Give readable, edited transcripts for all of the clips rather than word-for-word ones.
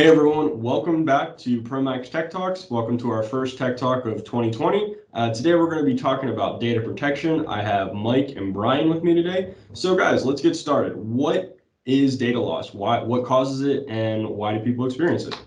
Hey everyone, welcome back to ProMAX Tech Talks. Welcome to our first Tech Talk of 2020. Today we're going to be talking about data protection. I have Mike and Brian with me today. So guys, let's get started. What is data loss? What causes it, and why do people experience it?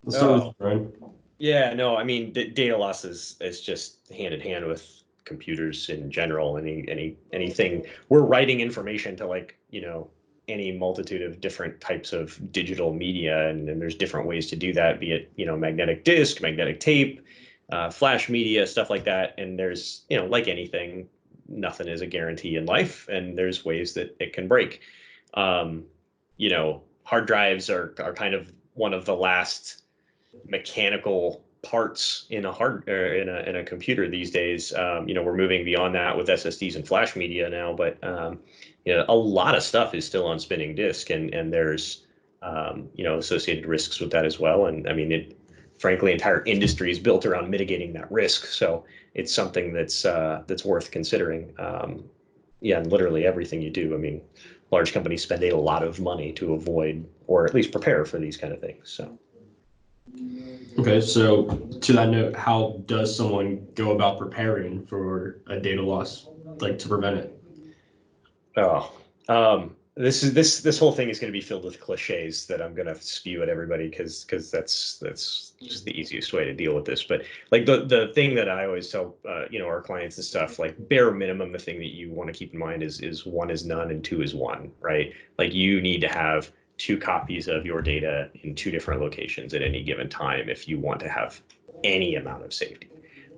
Let's start with you, Brian. Yeah, no, I mean, data loss is just hand in hand with computers in general. Anything we're writing information to, any multitude of different types of digital media, and there's different ways to do that, be it, magnetic disk, magnetic tape, flash media, stuff like that. And there's, like anything, nothing is a guarantee in life, and there's ways that it can break. Um, Hard drives are kind of one of the last mechanical parts in a in a computer these days. We're moving beyond that with SSDs and flash media now, but a lot of stuff is still on spinning disk, and there's associated risks with that as well. And I mean, frankly, entire industry is built around mitigating that risk, so it's something that's worth considering. And literally everything you do. I mean, large companies spend a lot of money to avoid or at least prepare for these kind of things. So. Okay, so to that note, how does someone go about preparing for a data loss, like to prevent it? This whole thing is going to be filled with cliches that I'm going to spew at everybody because that's just the easiest way to deal with this. But like the thing that I always tell our clients and stuff, like bare minimum, the thing that you want to keep in mind is one is none and two is one, right? Like you need to have two copies of your data in two different locations at any given time if you want to have any amount of safety.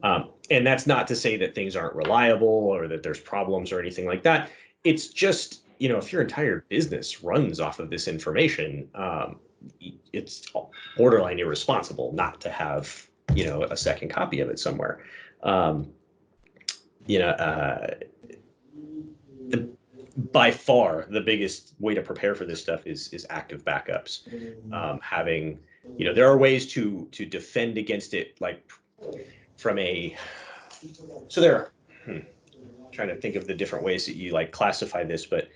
And that's not to say that things aren't reliable or that there's problems or anything like that. It's just, if your entire business runs off of this information, it's borderline irresponsible not to have, a second copy of it somewhere. By far the biggest way to prepare for this stuff is active backups. Having, there are ways to defend against it, like from a, so there are, trying to think of the different ways that you like classify this, but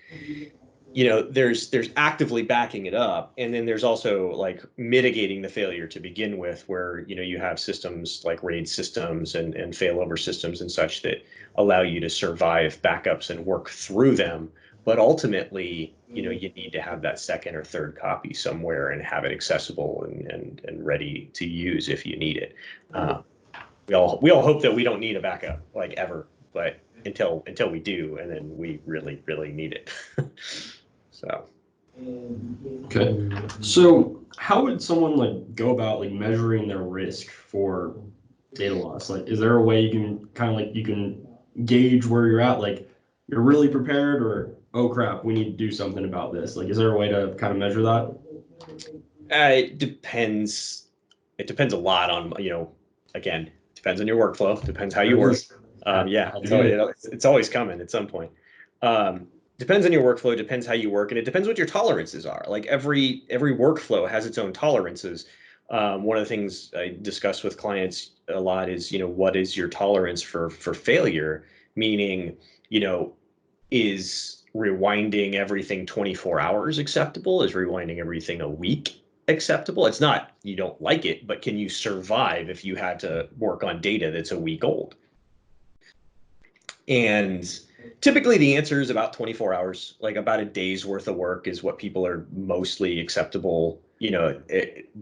there's actively backing it up, and then there's also like mitigating the failure to begin with, where you have systems like RAID systems and failover systems and such that allow you to survive backups and work through them. But ultimately, you need to have that second or third copy somewhere and have it accessible and ready to use if you need it. We all hope that we don't need a backup, like, ever, but until we do, and then we really need it. So. Okay, so how would someone like go about like measuring their risk for data loss? Like, is there a way you can kind of like you can gauge where you're at? Like, you're really prepared, or oh crap, we need to do something about this. Like, is there a way to kind of measure that? It depends. It depends a lot on, again, depends on your workflow, depends how you work. Yeah, it's always coming at some point. Depends on your workflow, depends how you work, and it depends what your tolerances are. Like every workflow has its own tolerances. One of the things I discuss with clients a lot is, what is your tolerance for failure? Meaning, is rewinding everything 24 hours acceptable? Is rewinding everything a week acceptable? It's not you don't like it, but can you survive if you had to work on data that's a week old? And typically the answer is about 24 hours, like about a day's worth of work is what people are mostly acceptable,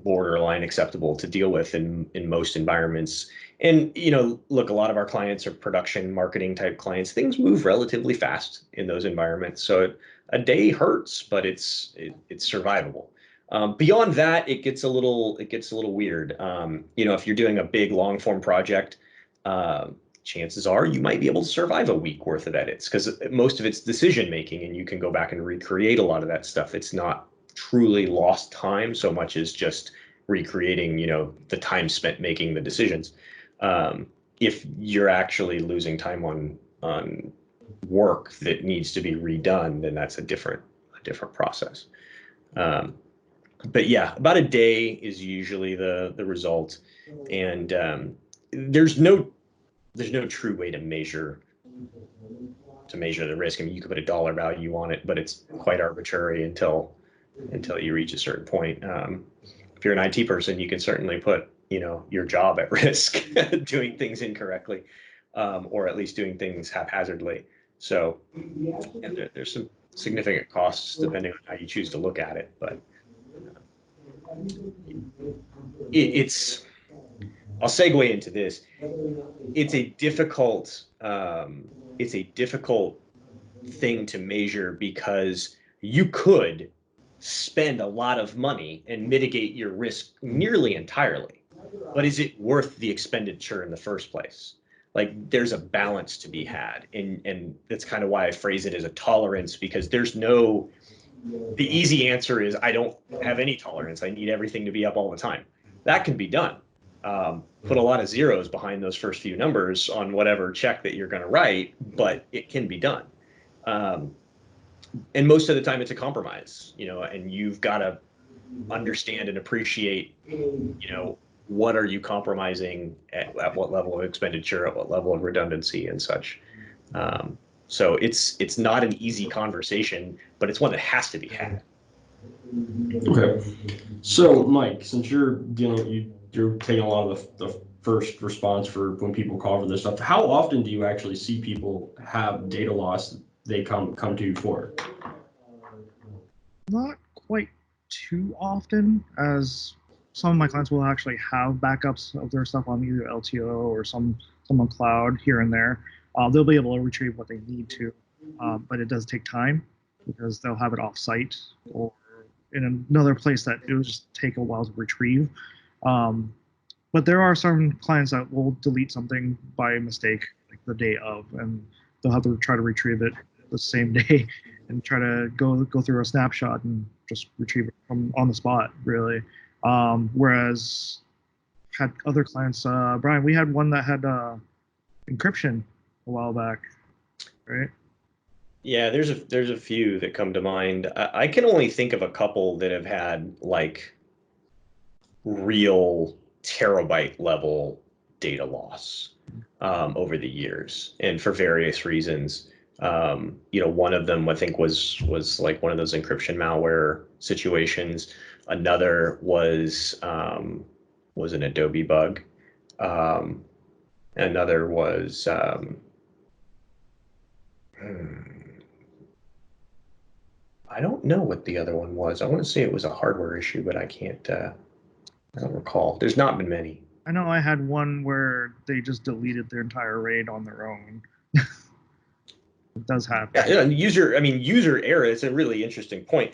borderline acceptable to deal with in most environments. And, look, a lot of our clients are production marketing type clients. Things move relatively fast in those environments. So a day hurts, but it's survivable. Beyond that, it gets a little weird. If you're doing a big long form project, chances are you might be able to survive a week worth of edits because most of it's decision making, and you can go back and recreate a lot of that stuff. It's not truly lost time so much as just recreating, the time spent making the decisions. If you're actually losing time on work that needs to be redone, then that's a different process. But yeah, about a day is usually the result, and there's no true way to measure the risk. I mean, you could put a dollar value on it, but it's quite arbitrary until until you reach a certain point. If you're an IT person, you can certainly put, your job at risk doing things incorrectly, or at least doing things haphazardly. So there's some significant costs depending on how you choose to look at it, but it's, I'll segue into this. It's a difficult thing to measure because you could spend a lot of money and mitigate your risk nearly entirely. But is it worth the expenditure in the first place? Like, there's a balance to be had. And that's kind of why I phrase it as a tolerance, because the easy answer is I don't have any tolerance. I need everything to be up all the time. That can be done. Put a lot of zeros behind those first few numbers on whatever check that you're going to write, but it can be done. And most of the time it's a compromise, and you've got to understand and appreciate, what are you compromising at what level of expenditure, at what level of redundancy and such. So it's not an easy conversation, but it's one that has to be had. Okay. So Mike, since you're taking a lot of the first response for when people call for this stuff, how often do you actually see people have data loss they come to you for? Not quite too often, as some of my clients will actually have backups of their stuff on either LTO or some on cloud here and there. They'll be able to retrieve what they need to, but it does take time because they'll have it off-site or in another place that it will just take a while to retrieve. But there are some clients that will delete something by mistake, like the day of, and they'll have to try to retrieve it the same day and try to go through a snapshot and just retrieve it from on the spot, really. Whereas had other clients, Brian, we had one that had encryption a while back, right? Yeah, there's a few that come to mind. I can only think of a couple that have had like real terabyte level data loss over the years, and for various reasons. One of them I think was like one of those encryption malware situations. Another was an Adobe bug. Another was I don't know what the other one was. I want to say it was a hardware issue, but I don't recall. There's not been many. I know I had one where they just deleted their entire RAID on their own. It does happen. Yeah, user error is a really interesting point.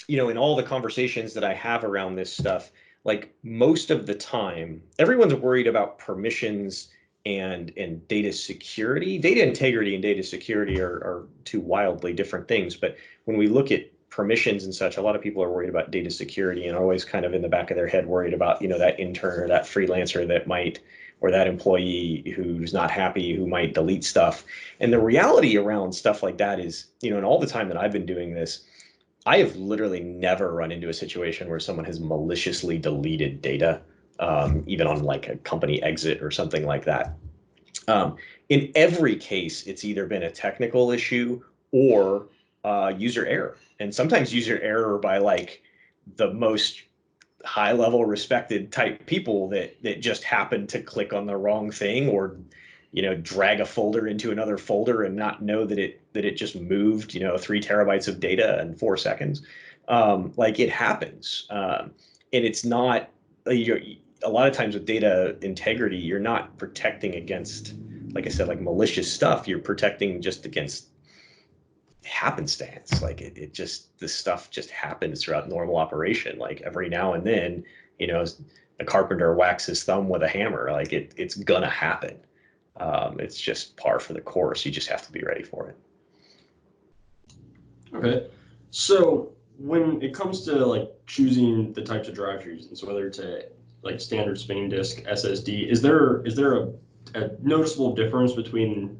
In all the conversations that I have around this stuff, like most of the time, everyone's worried about permissions and data security. Data integrity and data security are two wildly different things. But when we look at permissions and such, a lot of people are worried about data security and always kind of in the back of their head worried about, that intern or that freelancer that might, or that employee who's not happy, who might delete stuff. And the reality around stuff like that is, in all the time that I've been doing this, I have literally never run into a situation where someone has maliciously deleted data, even on like a company exit or something like that. In every case, it's either been a technical issue or user error. And sometimes user error by like the most high level respected type people that just happen to click on the wrong thing, or drag a folder into another folder and not know that it just moved 3 terabytes of data in 4 seconds. Like, it happens, and it's not a lot of times with data integrity, you're not protecting against, like I said, like malicious stuff. You're protecting just against happenstance. Like this stuff just happens throughout normal operation. Like every now and then, a carpenter whacks his thumb with a hammer. Like it's gonna happen. It's just par for the course. You just have to be ready for it. Okay. So when it comes to like choosing the types of drives you're using, so whether it's a like standard spinning disk, SSD, is there a noticeable difference between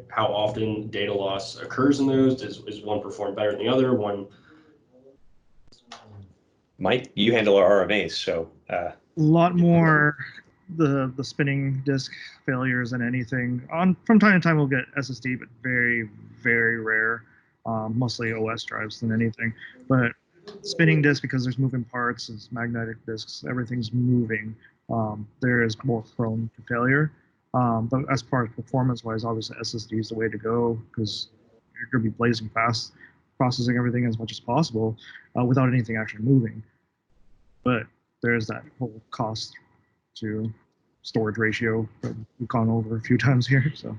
how often data loss occurs in those? Is one perform better than the other? One. Mike, you handle our RMAs, so a lot more the spinning disk failures than anything. From time to time we'll get SSD, but very, very rare. mostly OS drives than anything. But spinning disk, because there's moving parts, it's magnetic disks, everything's moving. There is more prone to failure. But as far as performance-wise, obviously SSD is the way to go because you're going to be blazing fast, processing everything as much as possible without anything actually moving. But there's that whole cost to storage ratio that we've gone over a few times here. So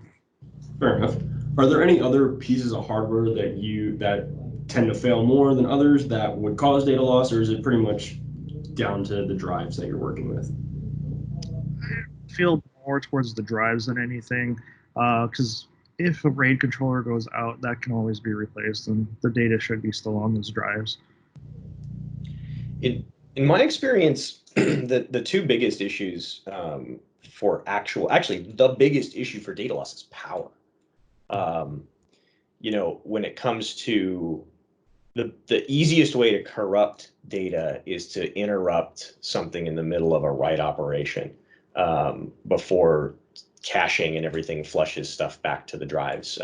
fair enough. Are there any other pieces of hardware that tend to fail more than others that would cause data loss, or is it pretty much down to the drives that you're working with? I feel more towards the drives than anything, because if a RAID controller goes out, that can always be replaced, and the data should be still on those drives. In my experience, the two biggest issues actually the biggest issue for data loss is power. When it comes to the easiest way to corrupt data is to interrupt something in the middle of a write operation before caching and everything flushes stuff back to the drives.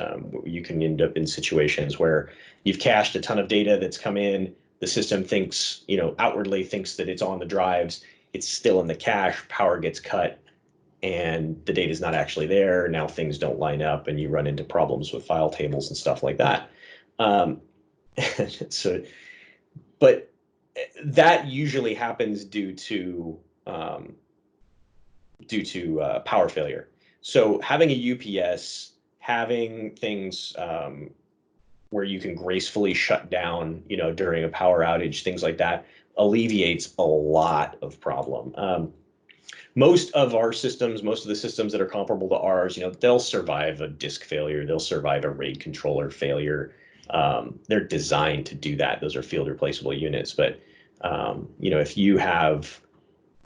You can end up in situations where you've cached a ton of data that's come in. The system thinks, outwardly thinks that it's on the drives. It's still in the cache. Power gets cut, and the data is not actually there. Now things don't line up, and you run into problems with file tables and stuff like that. But that usually happens due to power failure. So having a UPS, having things where you can gracefully shut down, during a power outage, things like that, alleviates a lot of problem. Most of our systems, most of the systems that are comparable to ours, they'll survive a disk failure, they'll survive a RAID controller failure. They're designed to do that. Those are field replaceable units. But if you have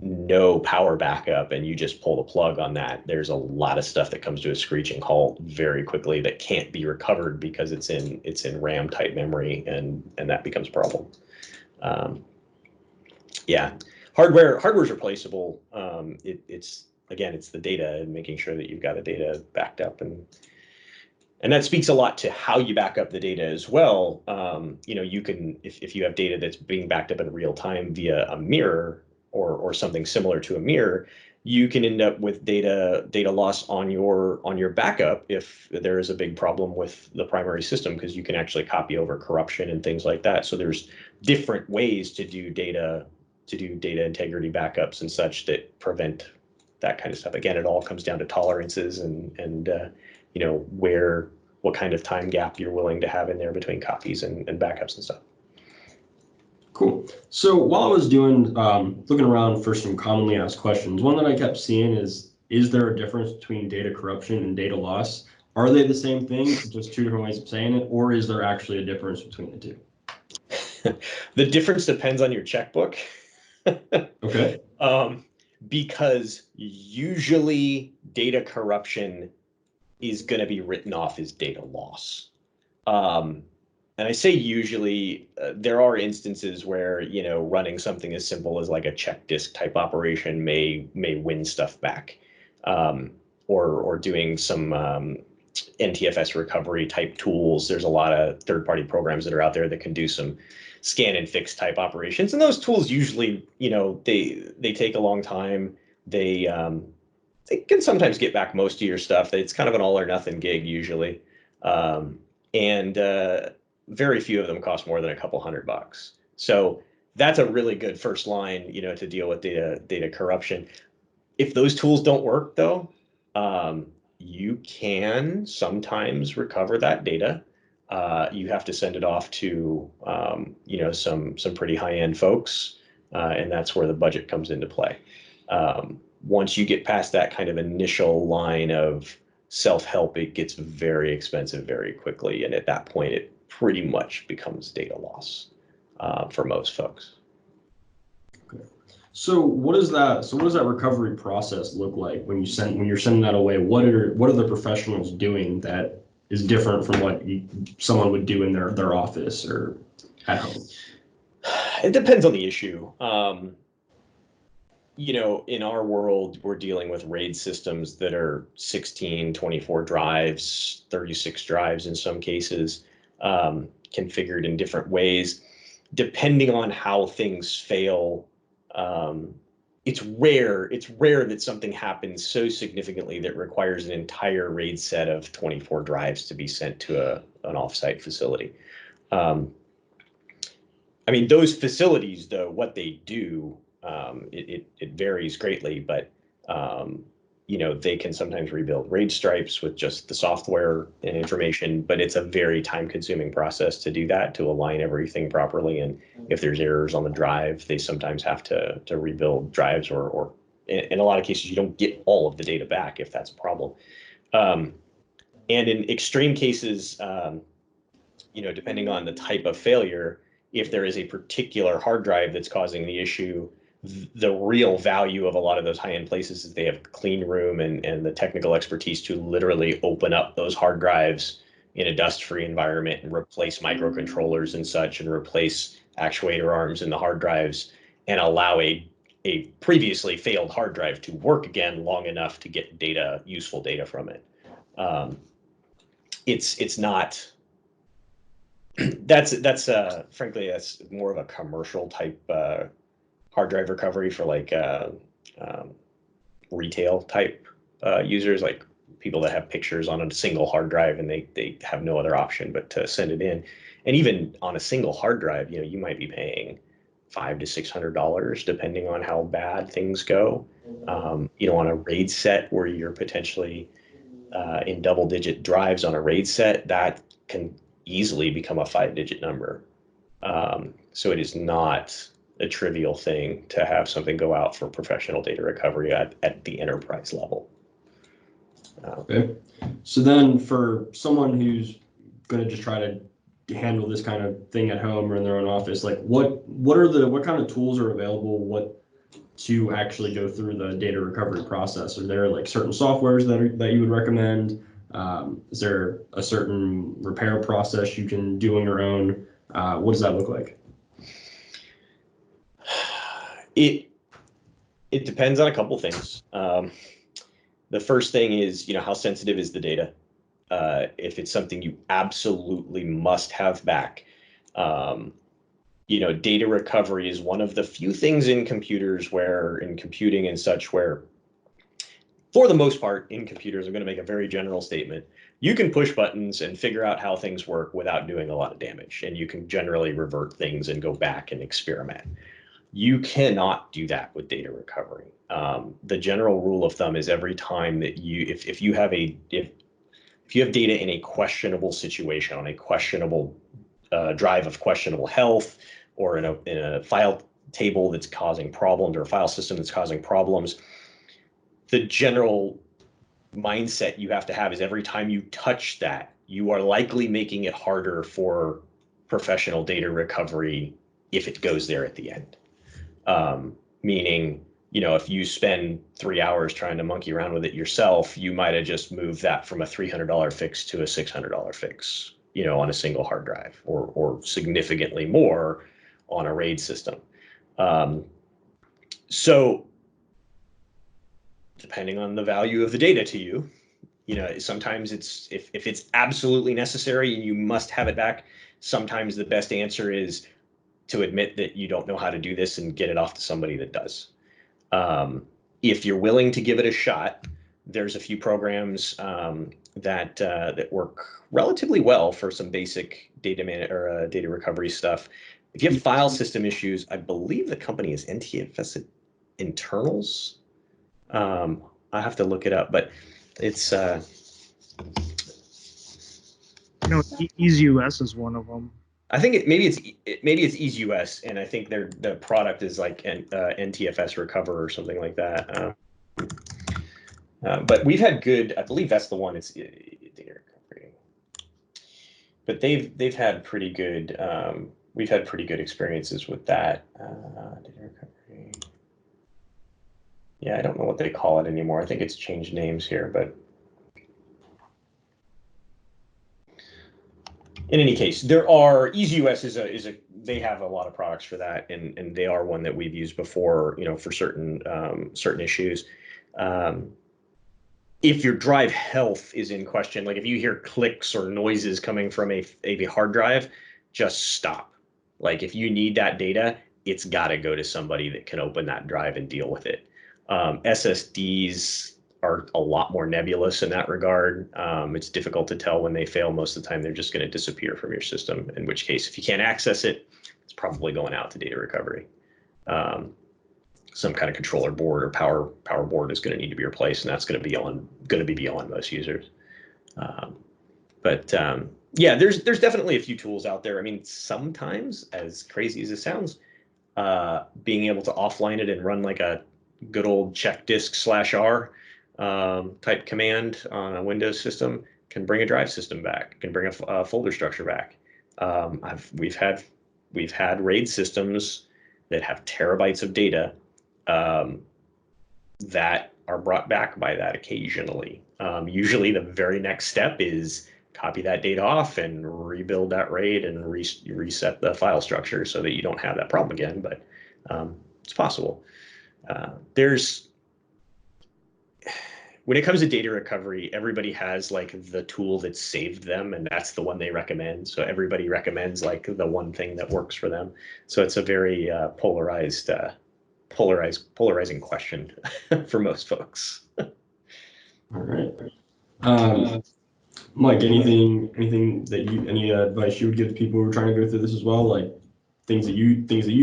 no power backup and you just pull the plug on that, there's a lot of stuff that comes to a screeching halt very quickly that can't be recovered because it's in RAM type memory, and that becomes a problem. Yeah, hardware's replaceable. It's the data and making sure that you've got the data backed up, and that speaks a lot to how you back up the data as well. You can, if you have data that's being backed up in real time via a mirror or something similar to a mirror, you can end up with data loss on your backup if there is a big problem with the primary system, because you can actually copy over corruption and things like that. So there's different ways to do data integrity backups and such that prevent that kind of stuff. Again, it all comes down to tolerances and what kind of time gap you're willing to have in there between copies and backups and stuff. Cool. So while I was looking around for some commonly asked questions, one that I kept seeing is there a difference between data corruption and data loss? Are they the same thing, just two different ways of saying it, or is there actually a difference between the two? The difference depends on your checkbook. Okay. Because usually data corruption is going to be written off as data loss. And I say usually, there are instances where, running something as simple as like a check disk type operation may win stuff back, or doing some NTFS recovery type tools. There's a lot of third-party programs that are out there that can do some scan and fix type operations, and those tools usually, they take a long time. They can sometimes get back most of your stuff. It's kind of an all or nothing gig usually, and very few of them cost more than a couple $100. So that's a really good first line, to deal with data corruption. If those tools don't work though, you can sometimes recover that data. You have to send it off to some pretty high-end folks, and that's where the budget comes into play. Once you get past that kind of initial line of self-help, it gets very expensive very quickly, and at that point it pretty much becomes data loss for most folks. Okay. So what does that recovery process look like when you're sending that away? What are the professionals doing that is different from what someone would do in their office or at home? It depends on the issue. In our world, we're dealing with RAID systems that are 16, 24 drives, 36 drives in some cases. configured in different ways. Depending on how things fail, it's rare that something happens so significantly that requires an entire RAID set of 24 drives to be sent to an offsite facility. I mean, those facilities, though, what they do, it varies greatly, but you know, they can sometimes rebuild RAID stripes with just the software and information, but it's a very time-consuming process to do that, to align everything properly. And if there's errors on the drive, they sometimes have to rebuild drives, or in a lot of cases, you don't get all of the data back if that's a problem. And in extreme cases, you know, depending on the type of failure, if there is a particular hard drive that's causing the issue, the real value of a lot of those high-end places is they have clean room and the technical expertise to literally open up those hard drives in a dust-free environment and replace microcontrollers and such, and replace actuator arms in the hard drives, and allow a previously failed hard drive to work again long enough to get data, useful data from it. It's not. That's frankly, that's more of a commercial type hard drive recovery for like retail type users, like people that have pictures on a single hard drive and they have no other option but to send it in. And even on a single hard drive, you know, you might be paying $500 to $600 depending on how bad things go. You know, on a RAID set where you're potentially in double-digit drives on a RAID set, that can easily become a 5-digit number. So it is not a trivial thing to have something go out for professional data recovery at the enterprise level. Okay. So then for someone who's going to just try to handle this kind of thing at home or in their own office, like what kind of tools are available, to actually go through the data recovery process? Are there like certain softwares that you would recommend? Is there a certain repair process you can do on your own? What does that look like? It depends on a couple things. The first thing is, you know, how sensitive is the data? If it's something you absolutely must have back, you know, data recovery is one of the few things in computers in computing and such, where for the most part in computers, I'm going to make a very general statement. You can push buttons and figure out how things work without doing a lot of damage. And you can generally revert things and go back and experiment. You cannot do that with data recovery. The general rule of thumb is every time that if you have data in a questionable situation, on a questionable drive of questionable health, or in a file table that's causing problems, or a file system that's causing problems, the general mindset you have to have is every time you touch that, you are likely making it harder for professional data recovery if it goes there at the end. Meaning, you know, if you spend 3 hours trying to monkey around with it yourself, you might have just moved that from a $300 fix to a $600 fix, you know, on a single hard drive, or significantly more on a RAID system. So depending on the value of the data to you, you know, sometimes it's, if it's absolutely necessary and you must have it back, sometimes the best answer is to admit that you don't know how to do this and get it off to somebody that does. If you're willing to give it a shot, there's a few programs that work relatively well for some basic data recovery stuff. If you have file system issues, I believe the company is NTFS Internals. I have to look it up, but it's You know, EaseUS is one of them. I think maybe it's EaseUS, and I think the product is like NTFS Recover or something like that. But we've had good. I believe that's the one. It's data recovery. But they've had pretty good. We've had pretty good experiences with that data recovery. Yeah, I don't know what they call it anymore. I think it's changed names here, but in any case, there are EaseUS they have a lot of products for that, and they are one that we've used before, you know, for certain issues. if your drive health is in question, like if you hear clicks or noises coming from a hard drive, just stop. Like if you need that data, it's got to go to somebody that can open that drive and deal with it. SSDs are a lot more nebulous in that regard. It's difficult to tell when they fail. Most of the time, they're just going to disappear from your system, in which case, if you can't access it, it's probably going out to data recovery. Some kind of controller board or power board is going to need to be replaced, and that's going to be beyond most users. Yeah, there's definitely a few tools out there. I mean, sometimes, as crazy as it sounds, being able to offline it and run like a good old check disk /r type command on a Windows system can bring a drive system back, can bring a folder structure back. We've had RAID systems that have terabytes of data that are brought back by that occasionally. Usually the very next step is copy that data off and rebuild that RAID and reset the file structure so that you don't have that problem again, but it's possible. When it comes to data recovery, everybody has like the tool that saved them, and that's the one they recommend. So everybody recommends like the one thing that works for them. So it's a very polarizing question for most folks. All right. Mike, anything that any advice you would give to people who are trying to go through this as well? Like things that you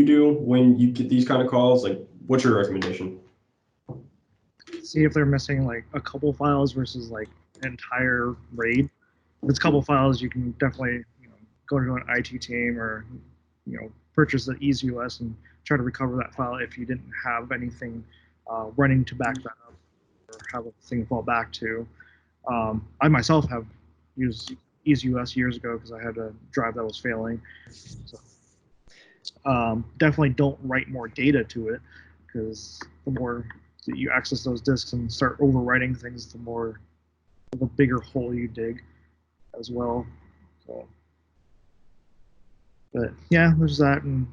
do when you get these kind of calls, like what's your recommendation? See if they're missing like a couple files versus like an entire RAID. If it's a couple files, you can definitely go to an IT team or purchase the EaseUS and try to recover that file if you didn't have anything running to back that up or have a thing to fall back to. I myself have used EaseUS years ago because I had a drive that was failing. So, definitely don't write more data to it, because the more that you access those disks and start overwriting things, the more of a bigger hole you dig as well. So, but yeah, there's that, and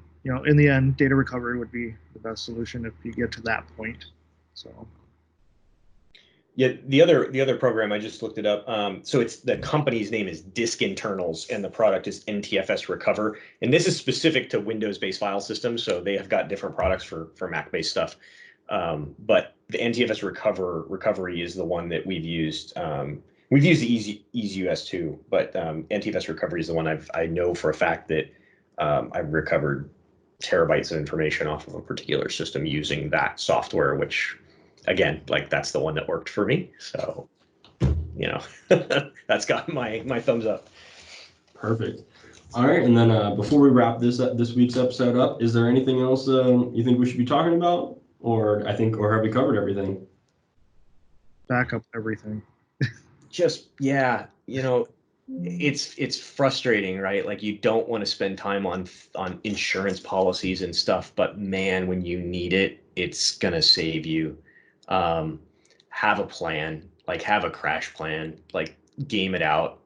in the end, data recovery would be the best solution if you get to that point. So. Yeah, the other program, I just looked it up. So it's the company's name is Disk Internals, and the product is NTFS Recover. And this is specific to Windows-based file systems, so they have got different products for Mac-based stuff. But the NTFS recovery is the one that we've used. We've used the EaseUS too, but NTFS Recovery is the one I know for a fact that I've recovered terabytes of information off of a particular system using that software, which, again, like that's the one that worked for me. So, that's got my thumbs up. Perfect. All right, and then before we wrap this week's episode up, is there anything else you think we should be talking about, or have we covered everything? Back up everything. Just it's frustrating, right? Like you don't want to spend time on insurance policies and stuff, but man, when you need it, it's gonna save you. Have a plan, like have a crash plan, like game it out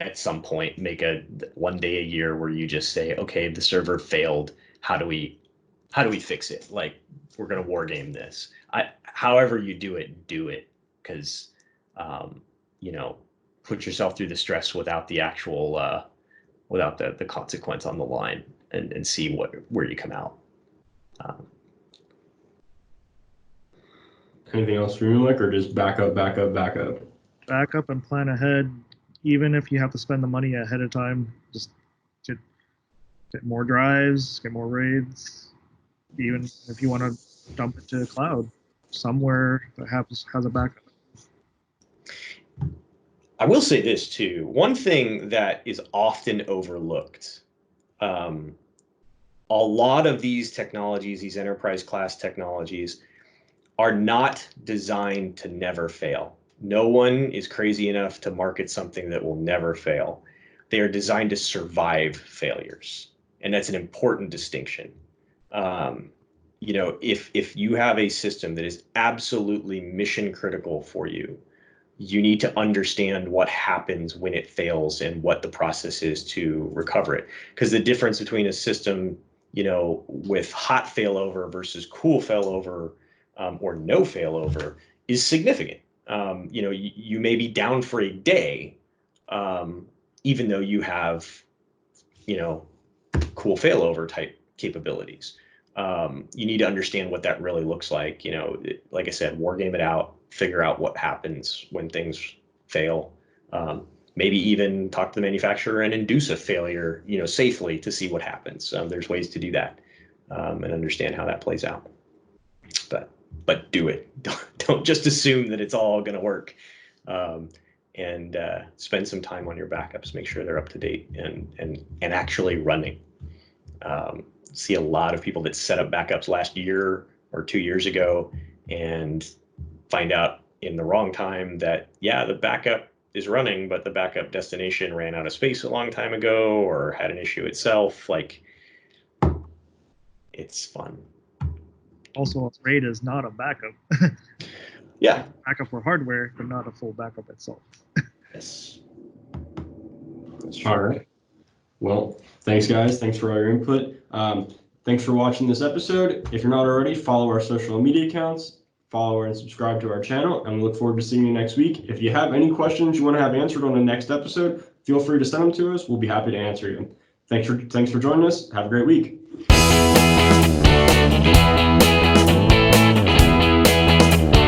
at some point, make a one day a year where you just say, okay, the server failed. How do we fix it? Like we're going to war game this. However you do it, because, put yourself through the stress without the actual, without the consequence on the line, and see where you come out. Anything else for you, Mike, or just back up? Back up and plan ahead. Even if you have to spend the money ahead of time, just get more drives, get more RAIDs. Even if you want to dump it to the cloud somewhere that has a backup. I will say this too. One thing that is often overlooked, a lot of these technologies, these enterprise class technologies, are not designed to never fail. No one is crazy enough to market something that will never fail. They are designed to survive failures, and that's an important distinction. If you have a system that is absolutely mission critical for you, you need to understand what happens when it fails and what the process is to recover it. Because the difference between a system, with hot failover versus cool failover, or no failover, is significant. You may be down for a day, even though you have, cool failover type capabilities. You need to understand what that really looks like. Like I said, war game it out, figure out what happens when things fail. Maybe even talk to the manufacturer and induce a failure, safely to see what happens. There's ways to do that, and understand how that plays out. But do it. Don't just assume that it's all going to work. And spend some time on your backups. Make sure they're up to date and actually running. See a lot of people that set up backups last year or 2 years ago and find out in the wrong time that, yeah, the backup is running, but the backup destination ran out of space a long time ago or had an issue itself. Like, it's fun. Also, RAID is not a backup. Yeah. Backup for hardware, but not a full backup itself. Yes. All right. Well, thanks, guys. Thanks for all your input. Thanks for watching this episode. If you're not already, follow our social media accounts, follow and subscribe to our channel, and we look forward to seeing you next week. If you have any questions you want to have answered on the next episode, feel free to send them to us. We'll be happy to answer you. Thanks for joining us. Have a great week.